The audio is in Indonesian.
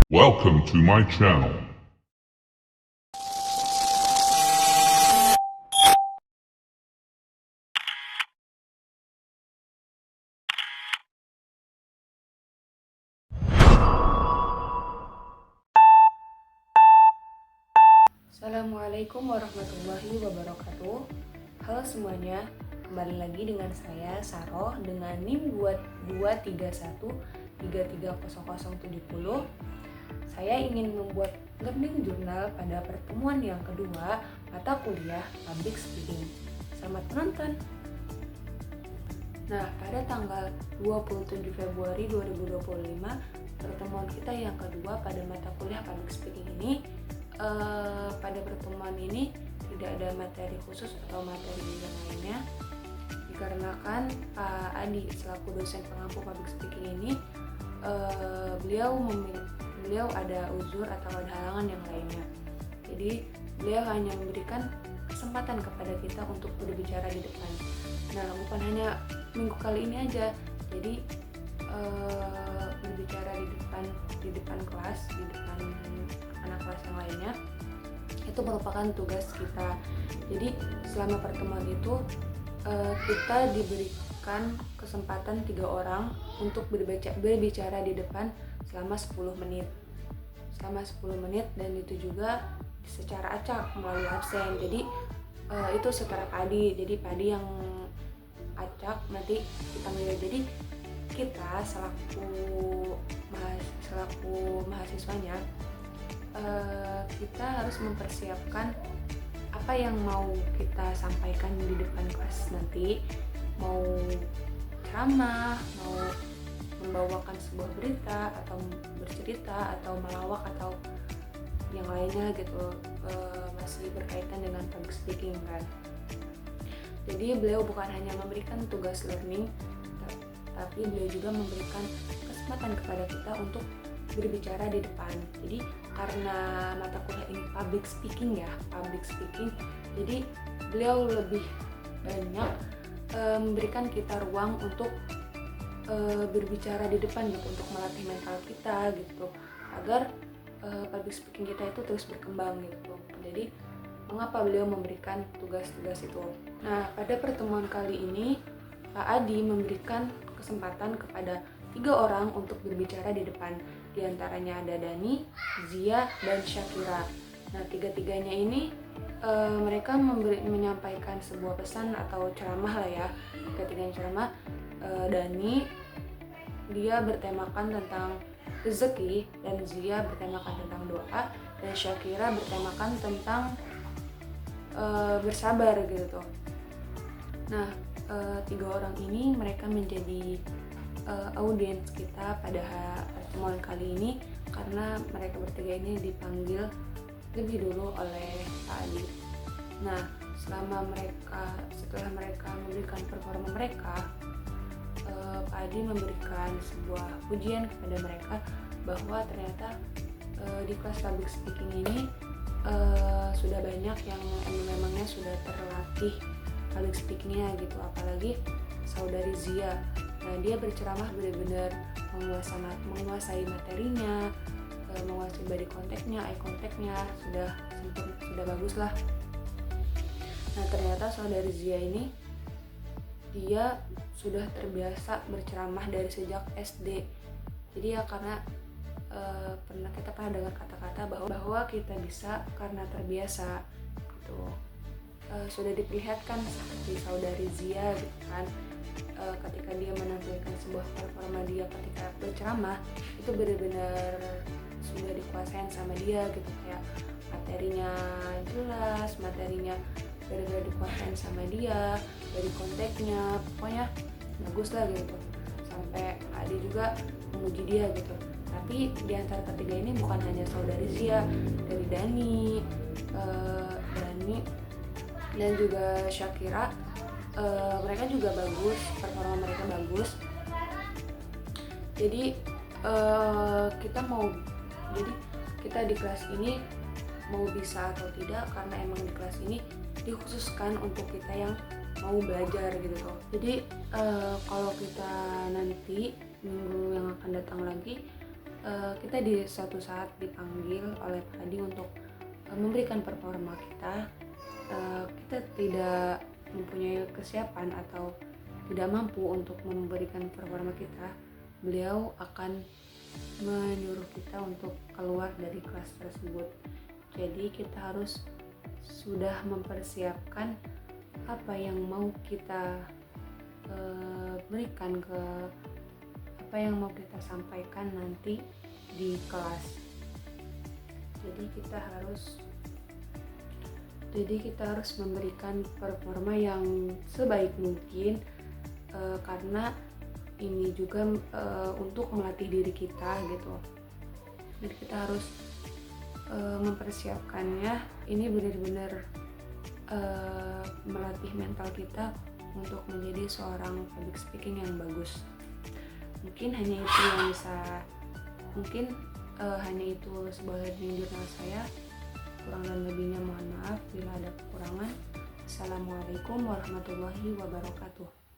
Welcome to my channel. Assalamualaikum warahmatullahi wabarakatuh. Halo semuanya, kembali lagi dengan saya Saroh dengan NIM 231330070. Saya ingin membuat learning journal pada pertemuan yang kedua mata kuliah Public Speaking. Selamat menonton. Nah, pada tanggal 27 Februari 2025, pertemuan kita yang kedua pada mata kuliah Public Speaking ini, pada pertemuan ini tidak ada materi khusus atau materi yang lainnya, dikarenakan Pak Adi selaku dosen pengampu Public Speaking ini, beliau ada uzur atau ada halangan yang lainnya. Jadi beliau hanya memberikan kesempatan kepada kita untuk berbicara di depan. Nah, bukan hanya minggu kali ini aja, jadi berbicara di depan kelas, di depan anak kelas yang lainnya, itu merupakan tugas kita. Jadi selama pertemuan itu kita diberikan kesempatan 3 orang untuk berbicara di depan selama 10 menit dan itu juga secara acak melalui absen. Jadi itu secara padi, jadi padi yang acak nanti dipanggil. Jadi kita selaku mahasiswanya, kita harus mempersiapkan apa yang mau kita sampaikan di depan kelas nanti, mau ceramah, mau membawakan sebuah berita atau bercerita atau melawak atau yang lainnya gitu, masih berkaitan dengan public speaking kan. Jadi beliau bukan hanya memberikan tugas learning, tapi beliau juga memberikan kesempatan kepada kita untuk berbicara di depan. Jadi karena mata kuliah ini public speaking, jadi beliau lebih banyak memberikan kita ruang untuk berbicara di depan gitu, untuk melatih mental kita gitu, agar public speaking kita itu terus berkembang gitu. Jadi mengapa beliau memberikan tugas-tugas itu? Nah, pada pertemuan kali ini Pak Adi memberikan kesempatan kepada 3 orang untuk berbicara di depan. Di antaranya ada Dani, Zia, dan Syakira. Nah, tiga-tiganya ini mereka menyampaikan sebuah pesan atau ceramah lah ya. Tiga-tiganya ceramah. Dani, dia bertemakan tentang rezeki, dan Zia bertemakan tentang doa, dan Syakira bertemakan tentang bersabar gitu. Nah, 3 orang ini mereka menjadi audiens kita pada pertemuan kali ini karena mereka bertiga ini dipanggil lebih dulu oleh Pak Adi. Nah, setelah mereka memberikan performa mereka, Pak Adi memberikan sebuah pujian kepada mereka bahwa ternyata di kelas public speaking ini sudah banyak yang memangnya sudah terlatih public speakingnya gitu, apalagi saudari Zia. Nah, dia berceramah benar-benar menguasai materinya, menguasai body contactnya, eye contactnya, sudah bagus lah. Nah, ternyata saudari Zia ini dia sudah terbiasa berceramah dari sejak SD. Jadi ya karena kita pernah dengar kata-kata bahwa kita bisa karena terbiasa gitu. Sudah diperlihatkan seperti saudari Zia gitu kan, ketika dia menampilkan sebuah performa dia ketika berceramah, itu benar-benar sudah dikuasain sama dia gitu, kayak materinya jelas, materinya benar-benar dikuasain sama dia, dari konteksnya pokoknya bagus lah gitu. Sampai Adi juga memuji dia gitu. Tapi di antara ketiga ini bukan hanya saudari Zia, dari Dani dan juga Syakira, mereka juga bagus, performa mereka bagus. Jadi kita di kelas ini mau bisa atau tidak, karena emang di kelas ini dikhususkan untuk kita yang mau belajar gitu loh. Jadi kalau kita nanti minggu yang akan datang lagi kita di suatu saat dipanggil oleh Pradi untuk memberikan performa kita, kita tidak mempunyai kesiapan atau tidak mampu untuk memberikan performa kita, beliau akan menyuruh kita untuk keluar dari kelas tersebut. Jadi kita harus sudah mempersiapkan apa yang mau kita berikan ke apa yang mau kita sampaikan nanti di kelas. Jadi kita harus memberikan performa yang sebaik mungkin, karena ini juga untuk melatih diri kita gitu. Jadi kita harus mempersiapkannya. Ini benar-benar melatih mental kita untuk menjadi seorang public speaking yang bagus. Mungkin hanya itu sebuah learning journal saya. Kurang dan lebihnya mohon maaf bila ada kekurangan. Assalamualaikum warahmatullahi wabarakatuh.